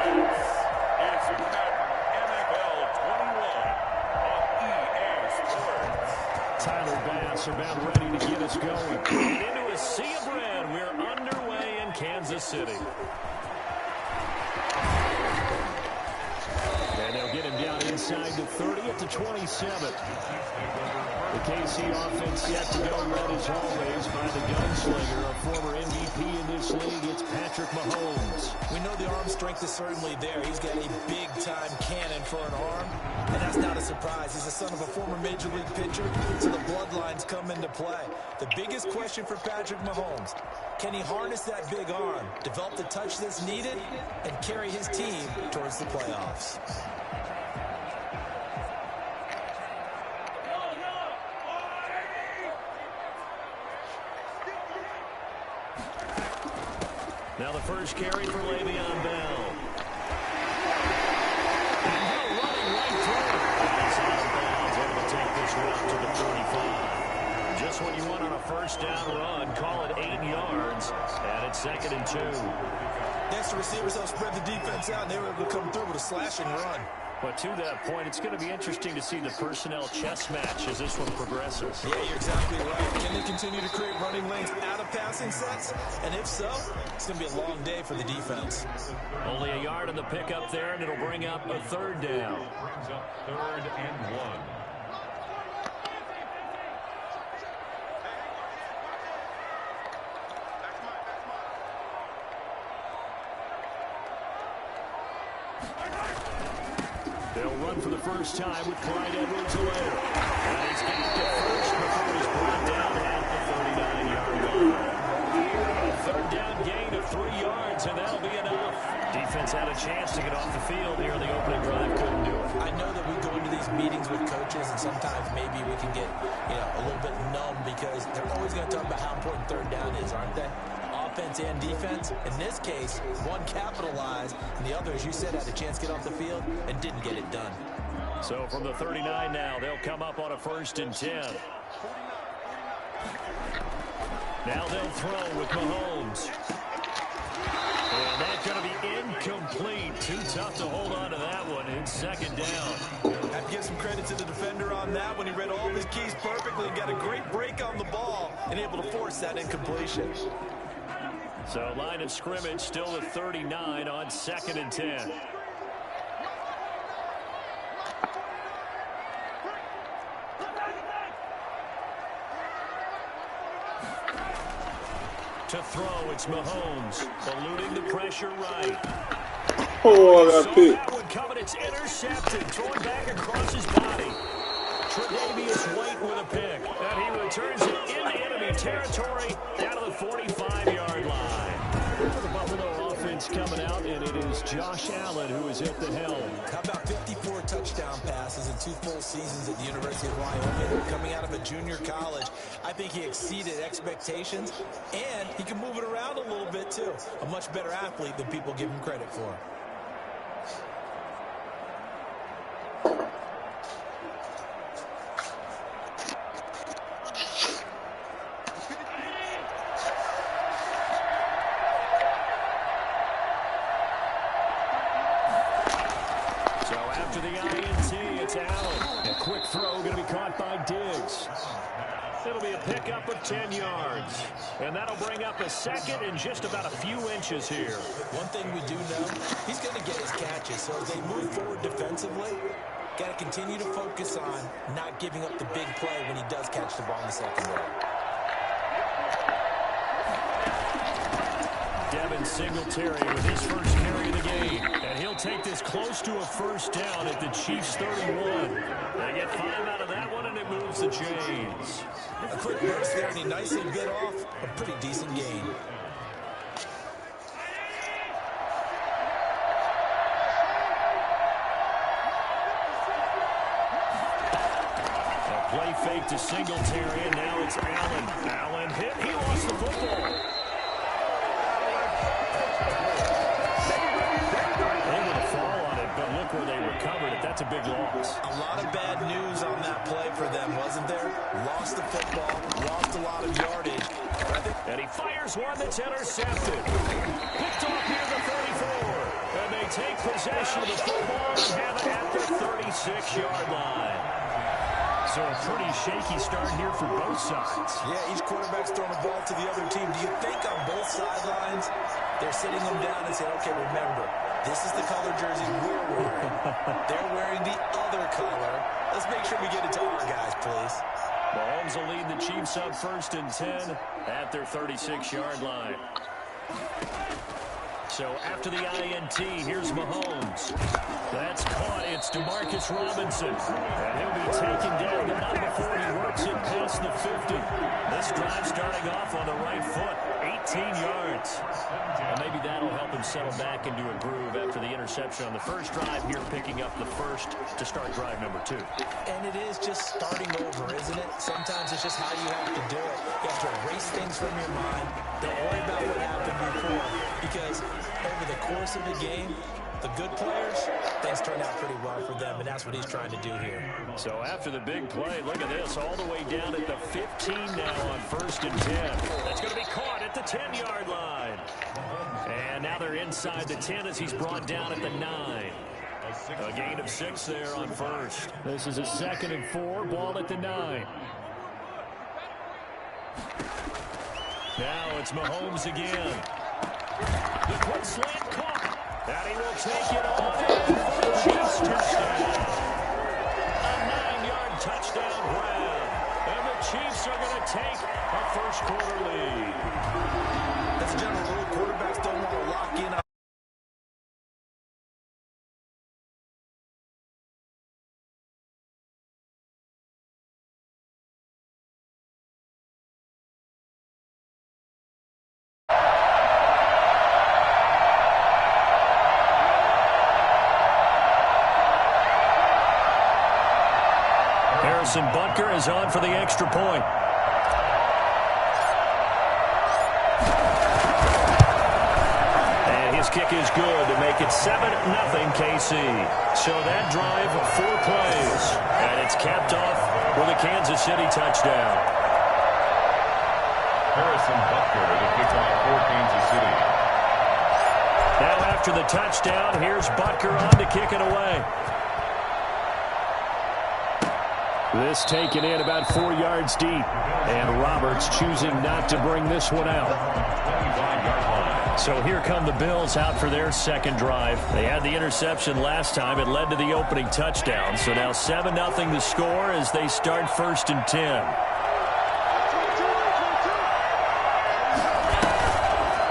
It's NFL 21 on EA Sports. Tyler Bass about ready to get us going. And into a sea of red, we're underway in Kansas City. And they'll get him down inside the 30 at the 27. The KC offense set to go red as always by the gunslinger, a former MVP in this league. It's Patrick Mahomes. We know the arm strength is certainly there. He's got a big-time cannon for an arm, and that's not a surprise. He's the son of a former Major League pitcher, so the bloodlines come into play. The biggest question for Patrick Mahomes, can he harness that big arm, develop the touch that's needed, and carry his team towards the playoffs? Now the first carry for Le'Veon Bell. And Bell running right through. He's out of bounds, able to take this route to the 35. Just what you want on a first down run, call it 8 yards, and it's 2nd and 2. Yes, the receivers helped spread the defense out, and they were able to come through with a slashing run. But to that point, it's going to be interesting to see the personnel chess match as this one progresses. Yeah, you're exactly right. Can they continue to create running lanes out of passing sets? And if so, it's going to be a long day for the defense. Only a yard on the pickup there, and it'll bring up a 3rd down. Brings up 3rd and 1. They'll run for the first time with Clyde Edwards-Helaire. And he's got the first before he's brought down at the 39-yard line. 3rd down gain of 3 yards, and that'll be enough. Defense had a chance to get off the field here in the opening drive, couldn't do it. I know that we go into these meetings with coaches, and sometimes maybe we can get, a little bit numb because they're always going to talk about how important 3rd down is, aren't they? Offense and defense. In this case, one capitalized, and the other, as you said, had a chance to get off the field and didn't get it done. So from the 39 now, they'll come up on a 1st and 10. Now they'll throw with Mahomes. And that's going to be incomplete. Too tough to hold on to that one in 2nd down. I have to give some credit to the defender on that when he read all of his keys perfectly and got a great break on the ball and able to force that incompletion. So line of scrimmage still at 39 on 2nd and 10. To throw, it's Mahomes, eluding the pressure right. Oh, I got picked. That one coming, it's intercepted, throwing back across his body. Tre'Davious White with a pick, and he returns it into enemy territory down to the 45-yard line. For the Buffalo offense coming out, and it is Josh Allen who is at the helm. How about 54 touchdown passes in 2 full seasons at the University of Wyoming, coming out of a junior college? I think he exceeded expectations, and he can move it around a little bit, too. A much better athlete than people give him credit for. It'll be a pickup of 10 yards. And that'll bring up a 2nd and just about a few inches here. One thing we do know, he's going to get his catches. So as they move forward defensively, got to continue to focus on not giving up the big play when he does catch the ball in the secondary. Devin Singletary with his first carry of the game. And he'll take this close to a 1st down at the Chiefs' 31. They get 5 out of that one, and it moves the chains. A quick burst there, and he nicely bit off a pretty decent gain. A play fake to Singletary, and now it's Allen. Allen hit. He lost the football. Where they recovered it. That's a big loss. A lot of bad news on that play for them, wasn't there? Lost the football, lost a lot of yardage. And he fires one that's intercepted. Picked off near the 34. And they take possession of the football and have it at the 36-yard line. So a pretty shaky start here for both sides. Yeah, each quarterback's throwing the ball to the other team. Do you think on both sidelines they're sitting them down and saying, okay, remember, this is the color jersey we're wearing. They're wearing the other color. Let's make sure we get it to our guys, please. Mahomes will lead the Chiefs up 1st and 10 at their 36-yard line. So after the INT, here's Mahomes. That's caught. It's Demarcus Robinson. And he'll be taken down, but not before he works it past the 50. This drive starting off on the right foot, 18 yards. And maybe that'll help him settle back into a groove after the interception on the first drive here, picking up the first to start drive number 2. And it is just starting over, isn't it? Sometimes it's just how you have to do it. You have to erase things from your mind. Don't worry about what happened before, because over the course of the game, the good players, things turn out pretty well for them, and that's what he's trying to do here. So after the big play, look at this, all the way down at the 15 now on 1st and 10. That's going to be caught at the 10-yard line. And now they're inside the 10 as he's brought down at the 9. A gain of 6 there on 1st. This is a 2nd and 4, ball at the 9. Now it's Mahomes again. The quick slant caught. And he will take it on in for the Chiefs touchdown. A 9-yard touchdown grab. And the Chiefs are going to take a first-quarter lead. That's a general rule. Quarterbacks don't want to lock in. Harrison Butker is on for the extra point. And his kick is good to make it 7-0 KC. So that drive, 4 plays. And it's capped off with a Kansas City touchdown. Harrison Butker, the kickoff for Kansas City. Now after the touchdown, here's Butker on to kick it away. This taken in about 4 yards deep. And Roberts choosing not to bring this one out. So here come the Bills out for their second drive. They had the interception last time. It led to the opening touchdown. So now 7-0 the score as they start 1st and 10.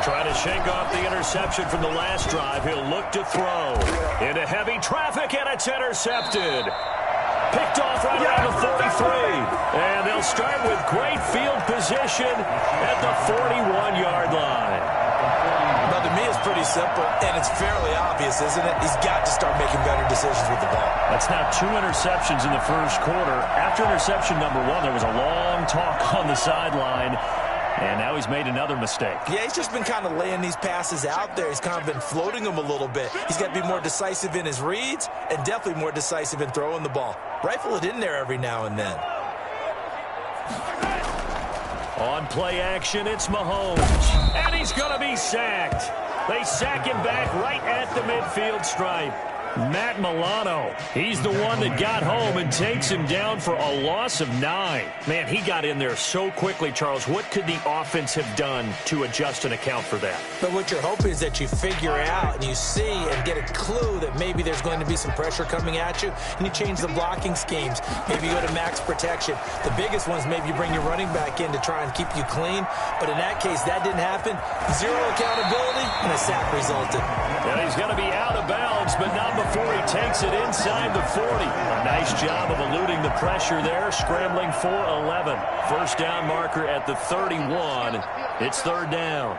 Trying to shake off the interception from the last drive. He'll look to throw. Into heavy traffic, and it's intercepted. Picked off right around the 43. And they'll start with great field position at the 41-yard line. Well, to me, it's pretty simple, and it's fairly obvious, isn't it? He's got to start making better decisions with the ball. That's now 2 interceptions in the first quarter. After interception number 1, there was a long talk on the sideline. And now he's made another mistake. Yeah, he's just been kind of laying these passes out there. He's kind of been floating them a little bit. He's got to be more decisive in his reads and definitely more decisive in throwing the ball. Rifle it in there every now and then. On play action, it's Mahomes. And he's going to be sacked. They sack him back right at the midfield stripe. Matt Milano, he's the one that got home and takes him down for a loss of 9. Man, he got in there so quickly, Charles. What could the offense have done to adjust and account for that? But what you're hoping is that you figure out and you see and get a clue that maybe there's going to be some pressure coming at you, and you change the blocking schemes. Maybe you go to max protection. The biggest one is maybe you bring your running back in to try and keep you clean. But in that case, that didn't happen. 0 accountability, and a sack resulted. Yeah, he's going to be out of bounds, but not before he takes it inside the 40. A nice job of eluding the pressure there, scrambling for 11. First down marker at the 31. It's 3rd down.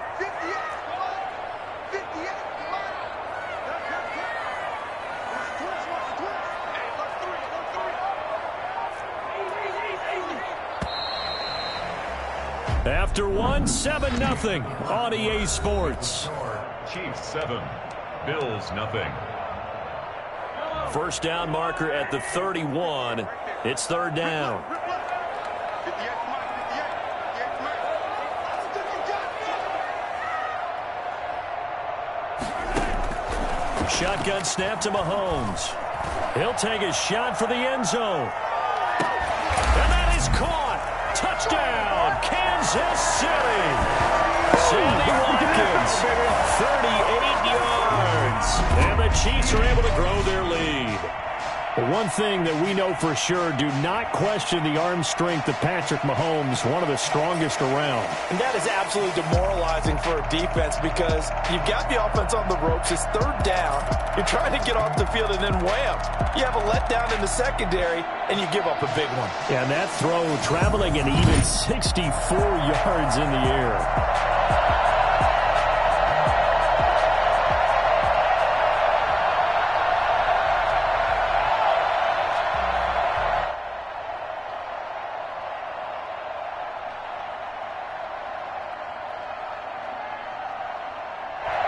After 1, 7-0 on EA Sports. Chiefs 7, Bills nothing. First down marker at the 31. It's 3rd down. Shotgun snap to Mahomes. He'll take a shot for the end zone. And that is caught. Touchdown, Kansas City. Sammy Watkins, 38 yards. And the Chiefs are able to grow their lead. But one thing that we know for sure, do not question the arm strength of Patrick Mahomes, one of the strongest around. And that is absolutely demoralizing for a defense because you've got the offense on the ropes. It's third down. You're trying to get off the field, and then wham, you have a letdown in the secondary, and you give up a big one. Yeah, and that throw traveling an even 64 yards in the air.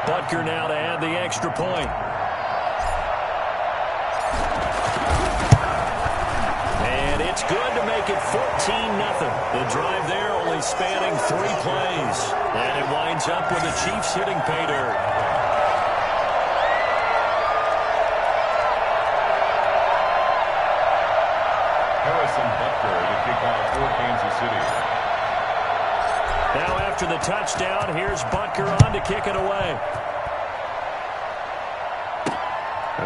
Butker now to add the extra point. And it's good to make it 14-0. The drive there only spanning 3 plays. And it winds up with the Chiefs hitting pay dirt. Harrison Butker to kick off for Kansas City. Now after the touchdown, here's Butker on to kick it away.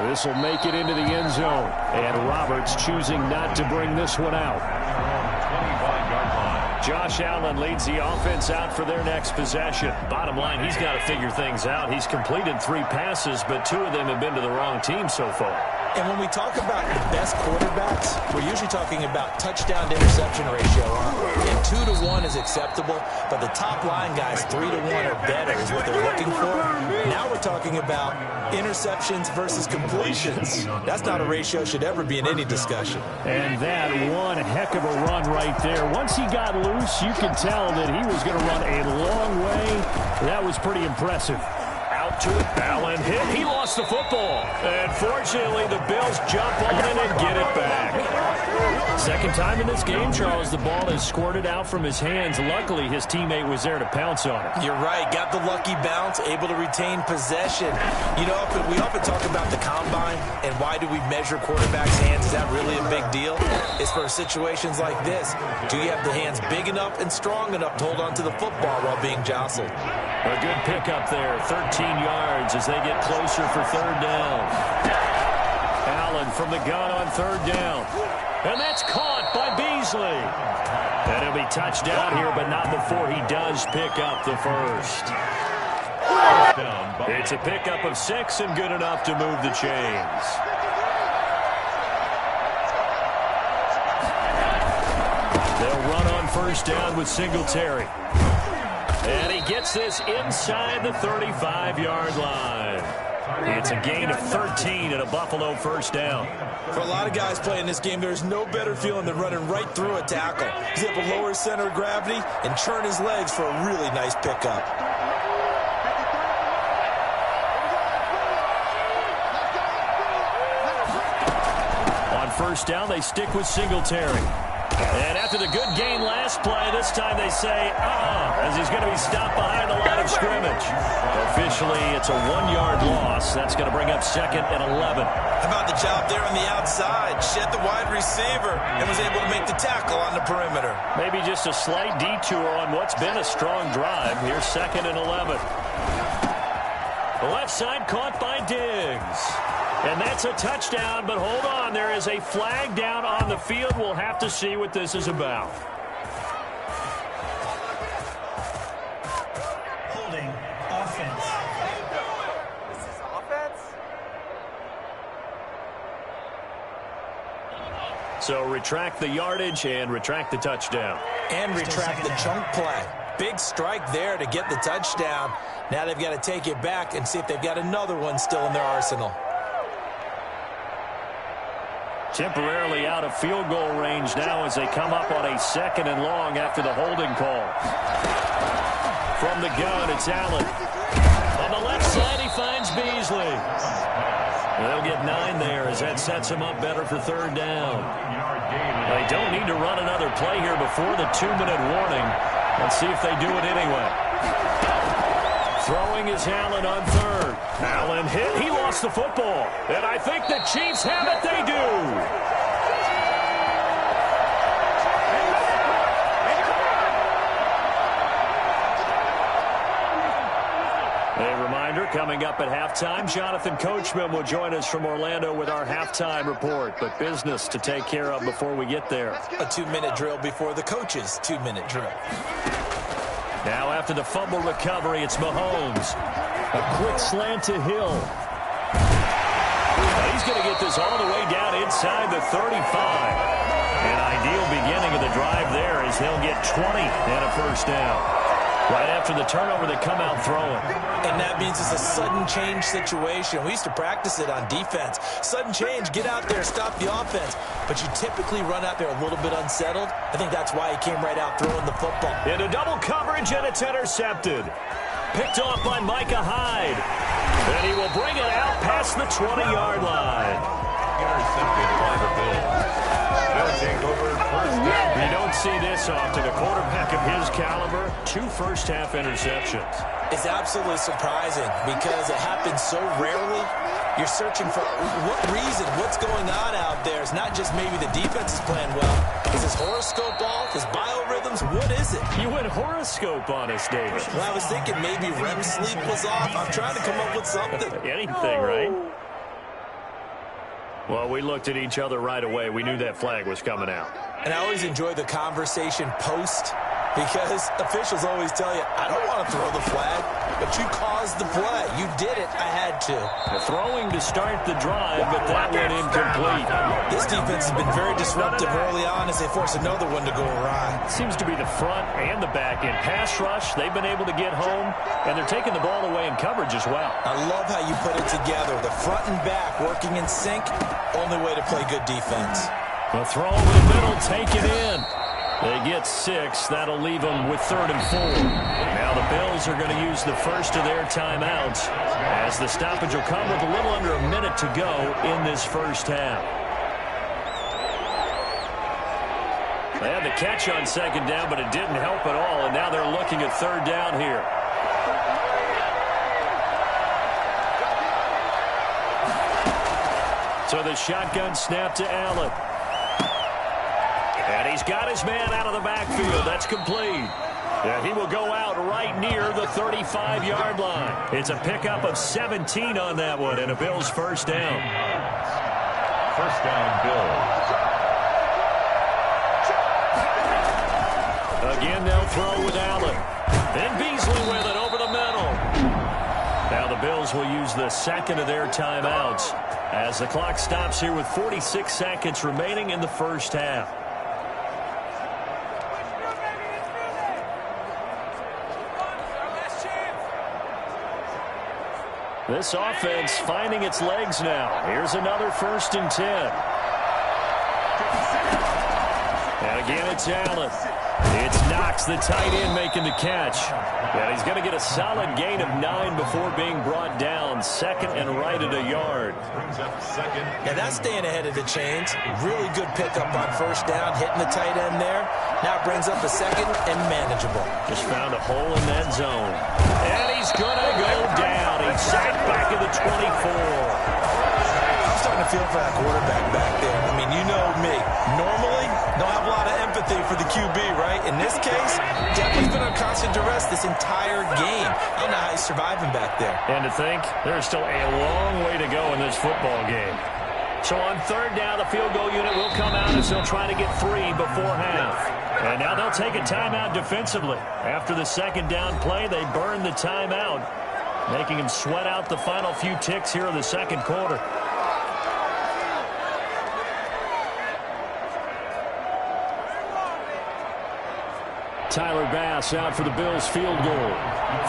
This will make it into the end zone. And Roberts choosing not to bring this one out. 25-yard line. Josh Allen leads the offense out for their next possession. Bottom line, he's got to figure things out. He's completed 3 passes, but 2 of them have been to the wrong team so far. And when we talk about the best quarterbacks, we're usually talking about touchdown to interception ratio. And 2 to 1 is acceptable, but the top line guys, 3 to 1 or better is what they're looking for. Now we're talking about interceptions versus completions. That's not a ratio should ever be in any discussion. And that one heck of a run right there. Once he got loose, you could tell that he was going to run a long way. That was pretty impressive. Out to it. Allen hit. He lost the football. And fortunately, the Bills jump on it and get it back. Second time in this game, Charles, the ball has squirted out from his hands. Luckily, his teammate was there to pounce on it. You're right. Got the lucky bounce, able to retain possession. You know, we often talk about the combine and why do we measure quarterbacks' hands. Is that really a big deal? It's for situations like this. Do you have the hands big enough and strong enough to hold on to the football while being jostled? A good pickup there. 13 yards as they get closer for third down. Allen from the gun on third down. And that's caught by Beasley. And it'll be touchdown here, but not before he does pick up the first. It's a pickup of 6 and good enough to move the chains. They'll run on first down with Singletary. And he gets this inside the 35-yard line. It's a gain of 13 and a Buffalo first down. For a lot of guys playing this game, there's no better feeling than running right through a tackle. He's able to lower his center of gravity and churn his legs for a really nice pickup. On first down, they stick with Singletary. And after the good gain last play, this time they say, as he's going to be stopped behind the line of scrimmage. Officially, it's a 1-yard loss. That's going to bring up second and 11. How about the job there on the outside? Shed the wide receiver and was able to make the tackle on the perimeter. Maybe just a slight detour on what's been a strong drive. Here's second and 11. The left side caught by Diggs. And that's a touchdown, but hold on. There is a flag down on the field. We'll have to see what this is about. Holding offense. This is offense? So retract the yardage and retract the touchdown. And retract the chunk play. Big strike there to get the touchdown. Now they've got to take it back and see if they've got another one still in their arsenal. Temporarily out of field goal range now as they come up on a second and long after the holding call. From the gun, it's Allen. On the left side, he finds Beasley. They'll get 9 there as that sets him up better for third down. They don't need to run another play here before the 2-minute warning. Let's see if they do it anyway. Throwing is Allen on third. Allen hit. He lost the football. And I think the Chiefs have it. They do. A reminder, coming up at halftime, Jonathan Coachman will join us from Orlando with our halftime report. But business to take care of before we get there. A 2-minute drill before the coach's 2-minute drill. Now after the fumble recovery, it's Mahomes. A quick slant to Hill. He's going to get this all the way down inside the 35. An ideal beginning of the drive there as they'll get 20 and a first down. Right after the turnover, they come out throwing. And that means it's a sudden change situation. We used to practice it on defense. Sudden change, get out there, stop the offense. But you typically run out there a little bit unsettled. I think that's why he came right out throwing the football. Into double coverage, and it's intercepted. Picked off by Micah Hyde. And he will bring it out past the 20-yard line. Intercepted by the Bills. They'll take over first down. You don't see this often. A quarterback of his caliber, 2 first-half interceptions. It's absolutely surprising because it happens so rarely. You're searching for what reason, what's going on out there. It's not just maybe the defense is playing well. Is his horoscope off? His biorhythms? What is it? You went horoscope on us, David. Well, I was thinking maybe REM sleep was off. I'm trying to come up with something. Anything, right? Well, we looked at each other right away. We knew that flag was coming out. And I always enjoy the conversation post because officials always tell you, I don't want to throw the flag, but you caused the play. You did it. I had to. The throwing to start the drive, but that went incomplete. This defense has been very disruptive early on as they force another one to go awry. Seems to be the front and the back end. Pass rush, they've been able to get home, and they're taking the ball away in coverage as well. I love how you put it together. The front and back working in sync, only way to play good defense. The throw over the middle, taken in. They get 6. That'll leave them with 3rd and 4. Now the Bills are going to use the first of their timeouts as the stoppage will come with a little under a minute to go in this first half. They had the catch on 2nd down, but it didn't help at all, and now they're looking at 3rd down here. So the shotgun snap to Allen. And he's got his man out of the backfield. That's complete. And he will go out right near the 35-yard line. It's a pickup of 17 on that one, and a Bills first down. First down, Bills. Again, they'll throw with Allen. And Beasley with it over the middle. Now the Bills will use the second of their timeouts as the clock stops here with 46 seconds remaining in the first half. This offense finding its legs now. Here's another 1st and 10. And again, it's Allen. It's Knox, the tight end, making the catch. And he's going to get a solid gain of 9 before being brought down. 2nd and right at a yard. Brings up 2nd. Yeah, that's staying ahead of the chains. Really good pickup on 1st down, hitting the tight end there. Now it brings up a 2nd and manageable. Just found a hole in that zone. And he's going to go down. He's sacked back at the 24. I'm starting to feel for that quarterback back there. I mean, you know me. Normally, don't have a lot of empathy for the QB, right? In this case, definitely been on constant duress this entire game. I don't know how he's surviving back there. And to think, there's still a long way to go in this football game. So on 3rd down, the field goal unit will come out as they'll try to get 3 before half. And now they'll take a timeout defensively. After the 2nd down play, they burn the timeout, making him sweat out the final few ticks here in the 2nd quarter. Tyler Bass out for the Bills field goal.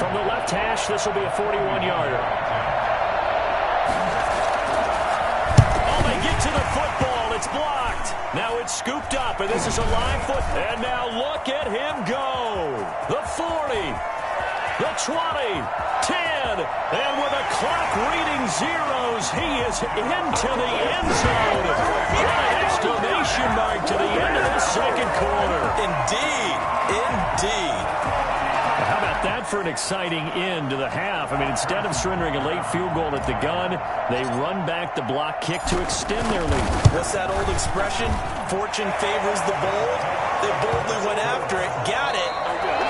From the left hash, this will be a 41-yarder. Oh, they get to the football. It's blocked. Now it's scooped up, and this is a live foot. And now look at him go. The 40, the 20, 10, and with a clock reading zeros, he is into the end zone. What an exclamation mark to the end of the 2nd quarter. Indeed. Indeed. How about that for an exciting end to the half? I mean, instead of surrendering a late field goal at the gun, they run back the block kick to extend their lead. What's that old expression? Fortune favors the bold. They boldly went after it, got it.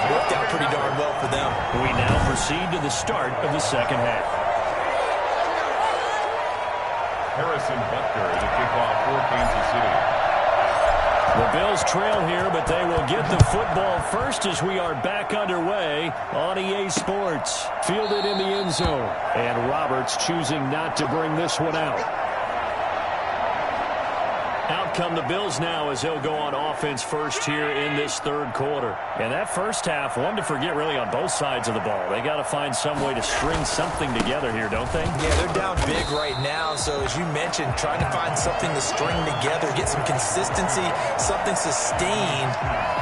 Worked out pretty darn well for them. We now proceed to the start of the second half. Harrison Butker to kick off for Kansas City. The Bills trail here, but they will get the football first as we are back underway on EA Sports. Fielded in the end zone. And Roberts choosing not to bring this one out. Out come the Bills now as they'll go on offense first here in this third quarter. And that first half, one to forget really on both sides of the ball. They got to find some way to string something together here, don't they? Yeah, they're down big right now. So as you mentioned, trying to find something to string together, get some consistency, something sustained,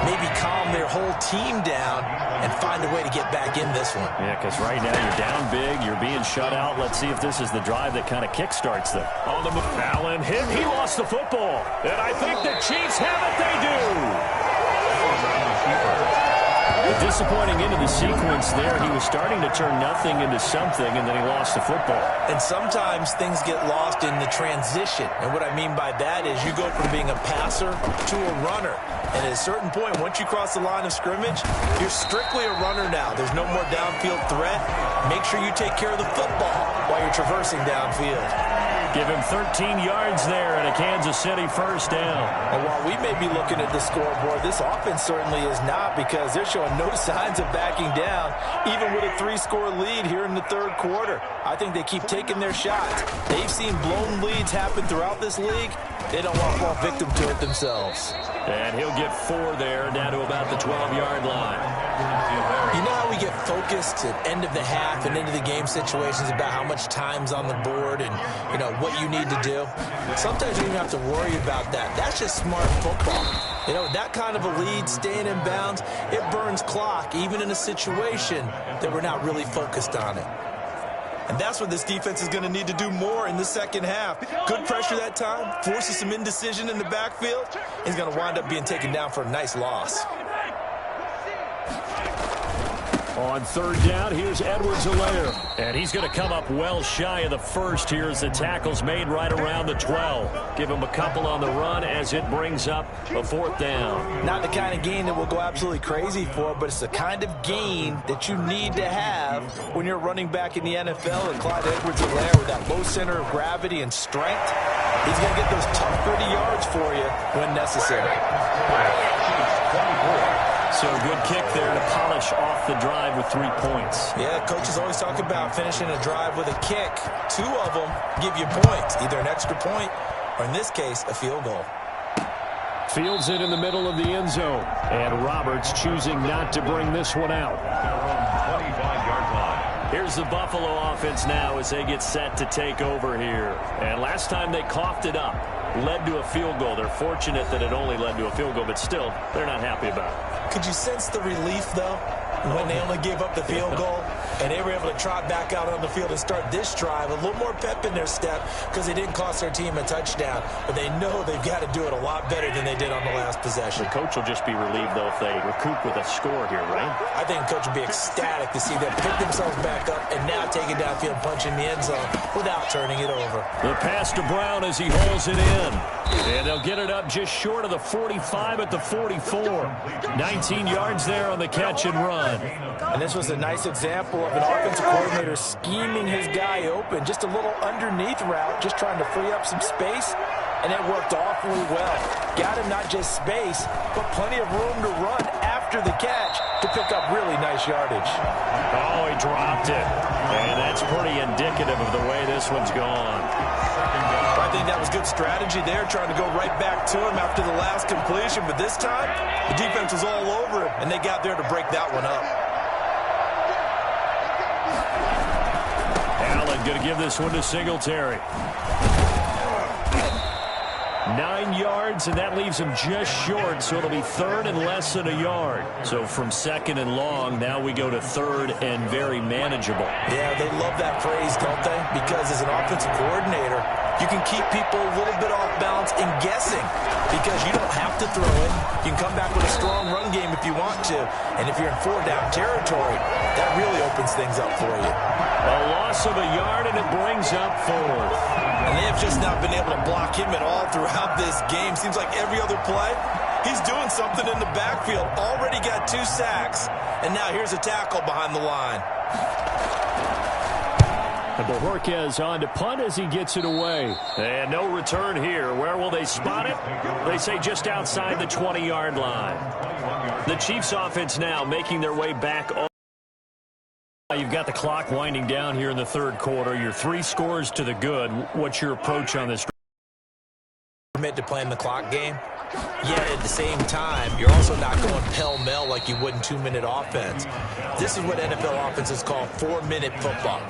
maybe calm their whole team down and find a way to get back in this one. Yeah, because right now you're down big, you're being shut out. Let's see if this is the drive that kind of kickstarts them. On the move, Allen hit, he lost the football. And I think the Chiefs have it, they do. A disappointing end of the sequence there. He was starting to turn nothing into something, and then he lost the football. And sometimes things get lost in the transition. And what I mean by that is you go from being a passer to a runner. And at a certain point, once you cross the line of scrimmage, you're strictly a runner now. There's no more downfield threat. Make sure you take care of the football while you're traversing downfield. Give him 13 yards there and a Kansas City first down. And while we may be looking at the scoreboard, this offense certainly is not, because they're showing no signs of backing down, even with a 3-score lead here in the third quarter. I think they keep taking their shots. They've seen blown leads happen throughout this league. They don't want to fall victim to it themselves. And he'll get 4 there, down to about the 12-yard line. You know how we get focused at end of the half and into the game situations about how much time's on the board and, you know, what you need to do? Sometimes you don't even have to worry about that. That's just smart football. You know, that kind of a lead, staying in bounds, it burns clock, even in a situation that we're not really focused on it. And that's what this defense is going to need to do more in the second half. Good pressure that time, forces some indecision in the backfield. He's going to wind up being taken down for a nice loss. On third down, here's Edwards-Helaire. And he's going to come up well shy of the first here as the tackle's made right around the 12. Give him a couple on the run as it brings up a 4th down. Not the kind of gain that we'll go absolutely crazy for, but it's the kind of gain that you need to have when you're running back in the NFL. And Clyde Edwards-Helaire, with that low center of gravity and strength, he's going to get those tough, gritty yards for you when necessary. So a good kick there to polish off the drive with 3 points. Yeah, coaches always talk about finishing a drive with a kick. 2 of them give you points, either an extra point or, in this case, a field goal. Fields it in the middle of the end zone. And Roberts choosing not to bring this one out. 25-yard line. Here's the Buffalo offense now as they get set to take over here. And last time they coughed it up, led to a field goal. They're fortunate that it only led to a field goal, but still, they're not happy about it. Could you sense the relief, though, when they only gave up the field goal and they were able to trot back out on the field and start this drive? A little more pep in their step because they didn't cost their team a touchdown, but they know they've got to do it a lot better than they did on the last possession. The coach will just be relieved, though, if they recoup with a score here, right? I think the coach will be ecstatic to see them pick themselves back up and now take it downfield, punch in the end zone without turning it over. The pass to Brown as he hauls it in. And they'll get it up just short of the 45 at the 44. 19 yards there on the catch and run. And this was a nice example of an offensive coordinator scheming his guy open. Just a little underneath route, just trying to free up some space. And it worked awfully well. Got him not just space, but plenty of room to run after the catch to pick up really nice yardage. Oh, he dropped it. And that's pretty indicative of the way this one's gone. I think that was good strategy there, trying to go right back to him after the last completion. But this time, the defense was all over him, and they got there to break that one up. Allen going to give this one to Singletary. 9 yards, and that leaves him just short, so it'll be 3rd and less than a yard. So from 2nd and long, now we go to 3rd and very manageable. Yeah, they love that phrase, don't they? Because as an offensive coordinator, you can keep people a little bit off balance and guessing because you don't have to throw it. You can come back with a strong run game if you want to. And if you're in 4-down territory, that really opens things up for you. A loss of a yard, and it brings up 4th. And they have just not been able to block him at all throughout this game. Seems like every other play, he's doing something in the backfield. Already got 2 sacks. And now here's a tackle behind the line. And Bojorquez on to punt as he gets it away. And no return here. Where will they spot it? They say just outside the 20-yard line. The Chiefs offense now making their way back. You've got the clock winding down here in the third quarter. You're 3 scores to the good. What's your approach on this? Commit to playing the clock game. Yet at the same time, you're also not going pell-mell like you would in 2-minute offense. This is what NFL offenses call 4-minute football.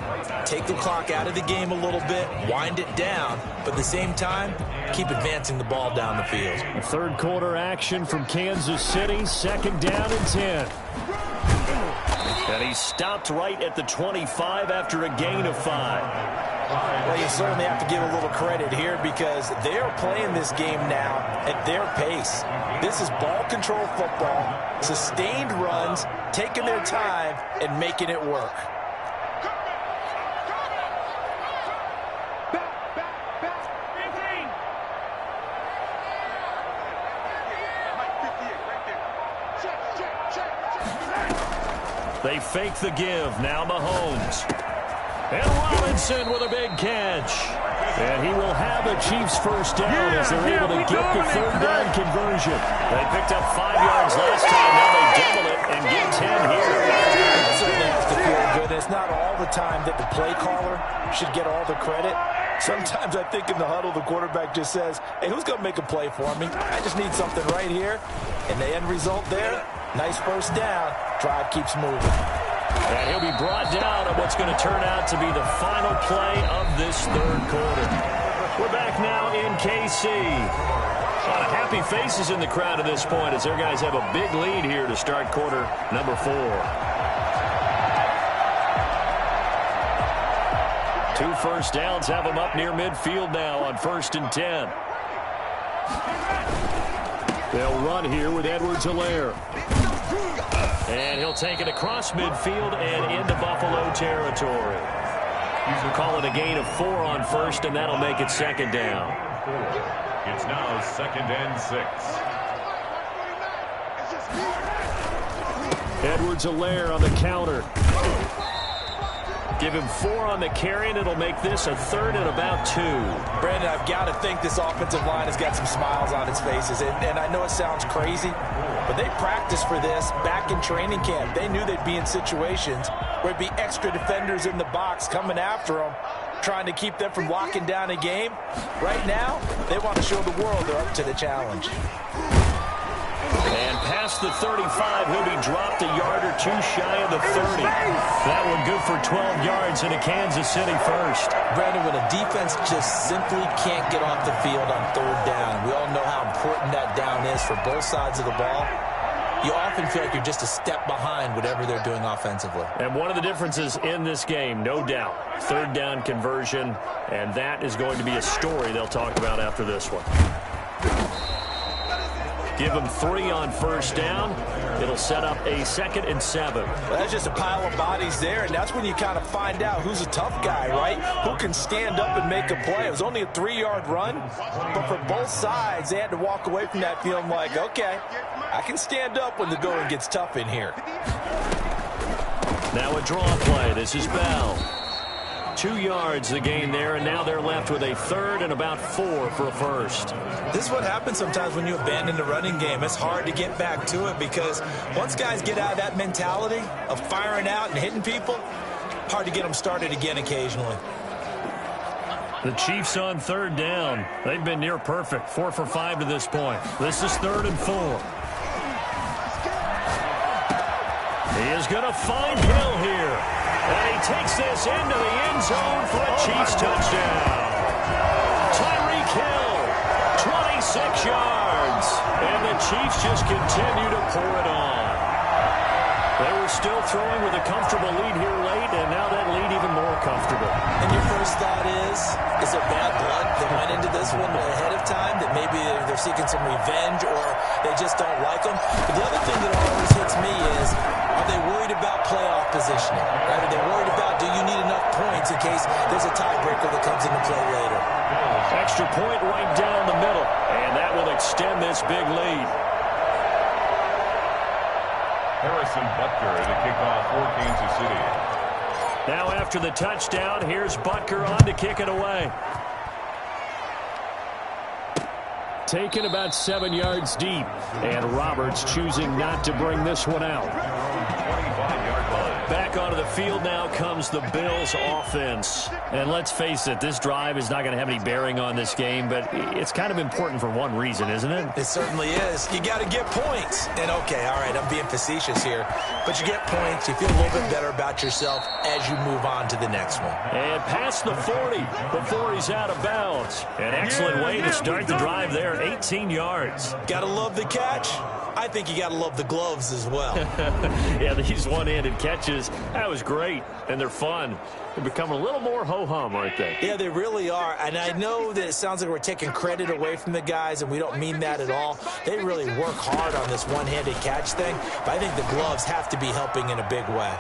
Take the clock out of the game a little bit, wind it down, but at the same time, keep advancing the ball down the field. A third quarter action from Kansas City, 2nd down and 10. And he stopped right at the 25 after a gain of 5. Well, you certainly have to give a little credit here because they're playing this game now at their pace. This is ball control football, sustained runs, taking their time and making it work. They fake the give. Now Mahomes. And Robinson with a big catch. And he will have a Chiefs first down as they're able to get the 3rd down conversion. They picked up 5 yards last time. Now they double it and get 10 here. That certainly has to feel good. It's not all the time that the play caller should get all the credit. Sometimes I think in the huddle, the quarterback just says, hey, who's going to make a play for me? I just need something right here. And the end result there, nice first down. Drive keeps moving. And he'll be brought down on what's going to turn out to be the final play of this third quarter. We're back now in KC. A lot of happy faces in the crowd at this point as their guys have a big lead here to start quarter number 4. 2 first downs have them up near midfield now on 1st and 10. They'll run here with Edwards-Helaire. And he'll take it across midfield and into Buffalo territory. We'll call it a gain of 4 on 1st, and that'll make it 2nd down. It's now 2nd and 6. Edwards-Helaire on the counter. Give him 4 on the carry, and it'll make this a 3rd and about 2. Brandon, I've got to think this offensive line has got some smiles on its faces. And I know it sounds crazy, but they practiced for this back in training camp. They knew they'd be in situations where it'd be extra defenders in the box coming after them, trying to keep them from locking down a game. Right now, they want to show the world they're up to the challenge. And past the 35, he'll be dropped a yard or 2 shy of the 30. That one good for 12 yards in a Kansas City first. Brandon, when a defense just simply can't get off the field on 3rd down, we all know how important that down is for both sides of the ball. You often feel like you're just a step behind whatever they're doing offensively. And one of the differences in this game, no doubt, 3rd down conversion, and that is going to be a story they'll talk about after this one. Give them 3 on 1st down. It'll set up a 2nd and 7. Well, that's just a pile of bodies there, and that's when you kind of find out who's a tough guy, right? Who can stand up and make a play. It was only a 3-yard run, but for both sides, they had to walk away from that feeling like, okay, I can stand up when the going gets tough in here. Now a draw play. This is Bell. 2 yards the gain there, and now they're left with a 3rd and about 4 for a first. This is what happens sometimes when you abandon the running game. It's hard to get back to it because once guys get out of that mentality of firing out and hitting people, hard to get them started again occasionally. The Chiefs on 3rd down. They've been near perfect, 4 for 5 to this point. This is 3rd and 4. He is going to find Hill here. And he takes this into the end zone for a Chiefs touchdown. Tyreek Hill, 26 yards. And the Chiefs just continue to pour it on. They were still throwing with a comfortable lead here late, and now that lead even more comfortable. And your first thought is there bad blood this one ahead of time, that maybe they're seeking some revenge or they just don't like them. But the other thing that always hits me is, are they worried about playoff positioning? Right? Are they worried about, do you need enough points in case there's a tiebreaker that comes into play later? Extra point right down the middle, and that will extend this big lead. Harrison Butker to kick off for Kansas City. Now after the touchdown, here's Butker on to kick it away. Taken about 7 yards deep, and Roberts choosing not to bring this one out. 25-yard line. Back onto the field now comes the Bills offense. And let's face it, this drive is not going to have any bearing on this game, but it's kind of important for one reason, isn't it? It certainly is. You got to get points. And okay, all right, I'm being facetious here, but you get points, you feel a little bit better about yourself as you move on to the next one. And past the 40 before he's out of bounds. An excellent way to start the drive there, 18 yards. Got to love the catch. I think you got to love the gloves as well. Yeah, these one-handed catches, that was great, and they're fun. They're becoming a little more ho-hum, aren't they? Yeah, they really are, and I know that it sounds like we're taking credit away from the guys, and we don't mean that at all. They really work hard on this one-handed catch thing, but I think the gloves have to be helping in a big way.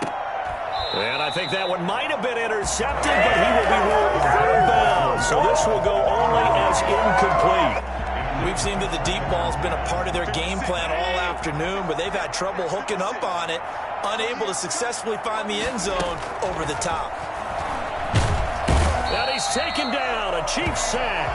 And I think that one might have been intercepted, but he will be ruled out of bounds. So this will go only as incomplete. We've seen that the deep ball's been a part of their game plan all afternoon, but they've had trouble hooking up on it, unable to successfully find the end zone over the top. And he's taken down, a Chiefs sack.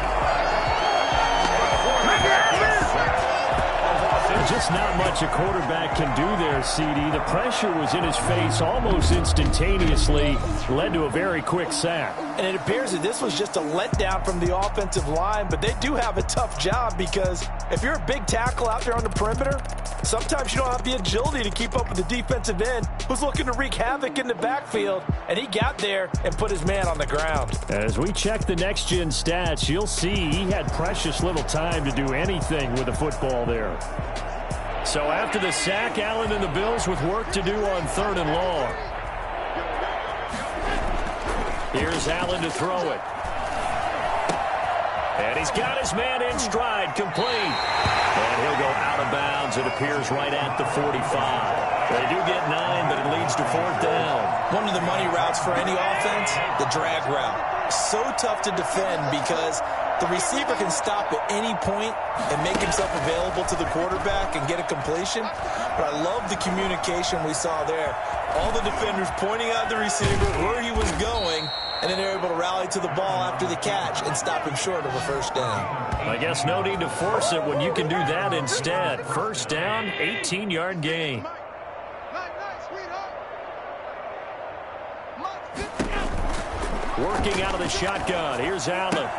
Just not much a quarterback can do there, CD. The pressure was in his face almost instantaneously, led to a very quick sack. And it appears that this was just a letdown from the offensive line, but they do have a tough job because if you're a big tackle out there on the perimeter, sometimes you don't have the agility to keep up with the defensive end who's looking to wreak havoc in the backfield, and he got there and put his man on the ground. As we check the next-gen stats, you'll see he had precious little time to do anything with the football there. So after the sack, Allen and the Bills with work to do on 3rd and long. Here's Allen to throw it. And he's got his man in stride, complete. And he'll go out of bounds, it appears, right at the 45. They do get 9, but it leads to 4th down. One of the money routes for any offense, the drag route. So tough to defend because the receiver can stop at any point and make himself available to the quarterback and get a completion. But I love the communication we saw there. All the defenders pointing out the receiver, where he was going, and then they're able to rally to the ball after the catch and stop him short of a 1st down. I guess no need to force it when you can do that instead. 1st down, 18-yard gain. Working out of the shotgun. Here's Allen.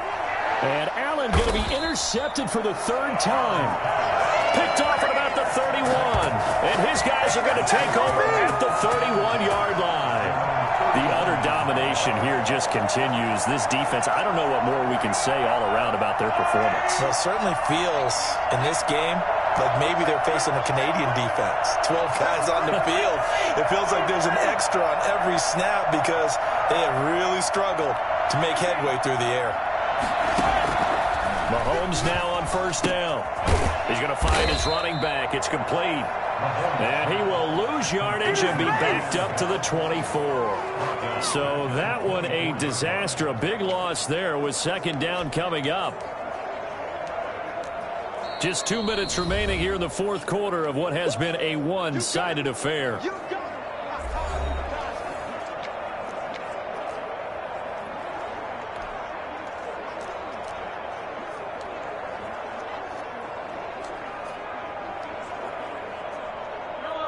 And Allen going to be intercepted for the 3rd time. Picked off at about the 31. And his guys are going to take over at the 31-yard line. The utter domination here just continues. This defense, I don't know what more we can say all around about their performance. Well, it certainly feels in this game like maybe they're facing a Canadian defense. 12 guys on the field. It feels like there's an extra on every snap because they have really struggled to make headway through the air. Mahomes now on 1st down. He's going to find his running back. It's complete. And he will lose yardage and be backed up to the 24. So that one a disaster. A big loss there with 2nd down coming up. Just 2 minutes remaining here in the 4th quarter of what has been a one-sided affair.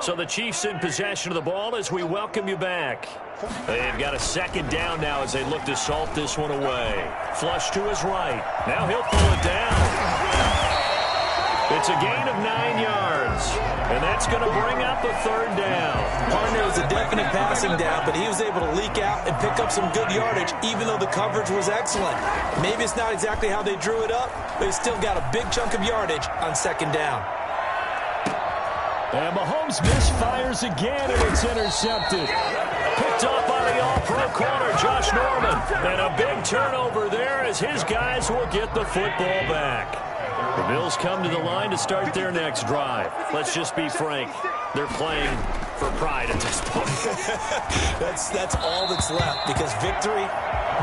So the Chiefs in possession of the ball as we welcome you back. They've got a 2nd down now as they look to salt this one away. Flush to his right. Now he'll pull it down. It's a gain of 9 yards. And that's going to bring up a 3rd down. Partner was a definite passing down, but he was able to leak out and pick up some good yardage, even though the coverage was excellent. Maybe it's not exactly how they drew it up, but it's still got a big chunk of yardage on 2nd down. And Mahomes misfires again, and it's intercepted. Picked off on the the all-pro corner, Josh Norman. And a big turnover there as his guys will get the football back. The Bills come to the line to start their next drive. Let's just be frank. They're playing for pride at this point. That's all that's left, because victory,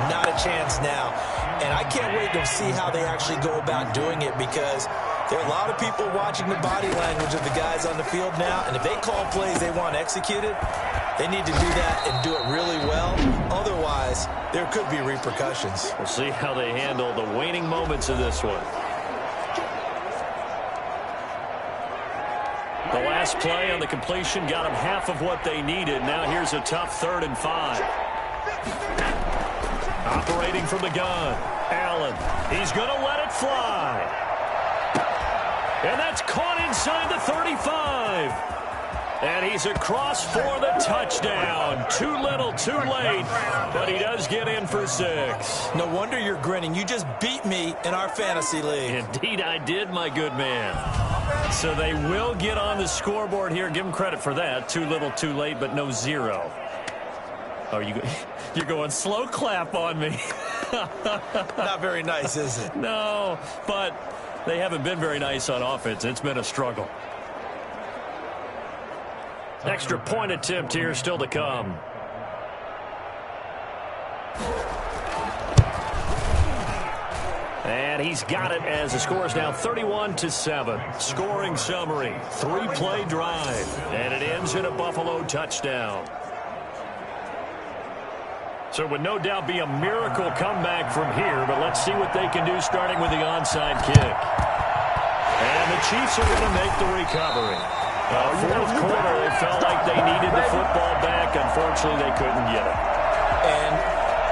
not a chance now. And I can't wait to see how they actually go about doing it, because there are a lot of people watching the body language of the guys on the field now, and if they call plays they want executed, they need to do that and do it really well. Otherwise, there could be repercussions. We'll see how they handle the waning moments of this one. The last play on the completion got them half of what they needed. Now here's a tough 3rd and 5. Operating from the gun, Allen. He's going to let it fly. And that's caught inside the 35. And he's across for the touchdown. Too little, too late. But he does get in for 6. No wonder you're grinning. You just beat me in our fantasy league. Indeed I did, my good man. So they will get on the scoreboard here. Give them credit for that. Too little, too late, but no 0. Oh, you're going slow clap on me. Not very nice, is it? No, but they haven't been very nice on offense. It's been a struggle. Extra point attempt here still to come. And he's got it as the score is now 31-7. Scoring summary, 3-play drive, and it ends in a Buffalo touchdown. So it would no doubt be a miracle comeback from here, but let's see what they can do starting with the onside kick. And the Chiefs are going to make the recovery. Fourth quarter, they felt like they needed the football back. Unfortunately, they couldn't get it. And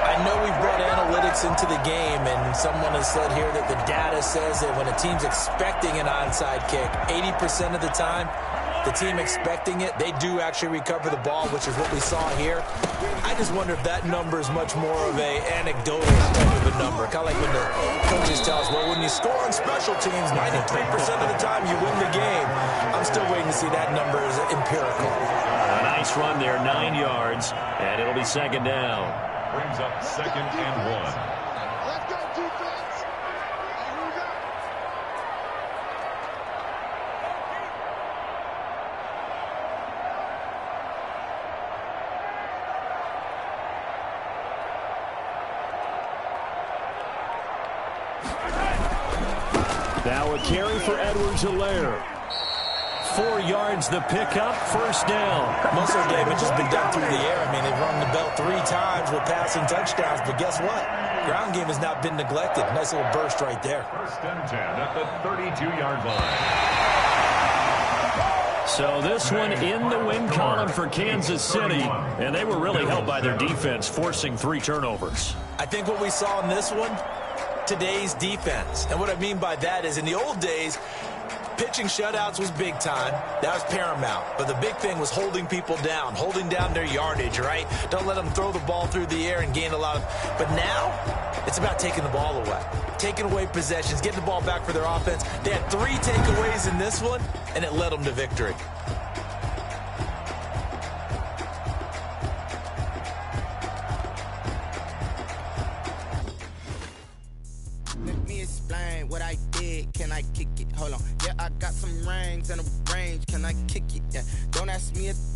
I know we've brought analytics into the game, and someone has said here that the data says that when a team's expecting an onside kick, 80% of the time, the team expecting it, they do actually recover the ball, which is what we saw here. I just wonder if that number is much more of a anecdotal type of a number. Kind of like when the coaches tell us, well, when you score on special teams, 93% of the time you win the game. I'm still waiting to see that number is empirical. A nice run there, 9 yards, and it'll be 2nd down. Brings up 2nd and 1. Now a carry for Edwards-Helaire. 4 yards the pickup, 1st down. Most of the damage has been done through the air. I mean, they've rung the bell 3 times with passing touchdowns, but guess what? Ground game has not been neglected. Nice little burst right there. 1st and 10 at the 32-yard line. So this one in the win column for Kansas City, and they were really helped by their defense, forcing 3 turnovers. I think what we saw in this one, today's defense. And what I mean by that is in the old days, pitching shutouts was big time. That was paramount. But the big thing was holding people down, holding down their yardage, right? Don't let them throw the ball through the air and gain a lot of... But now, it's about taking the ball away. Taking away possessions, getting the ball back for their offense. They had 3 takeaways in this one, and it led them to victory. What I did, can I kick it? Hold on, yeah, I got some rings and a range, can I kick it? Yeah, don't ask me a thing.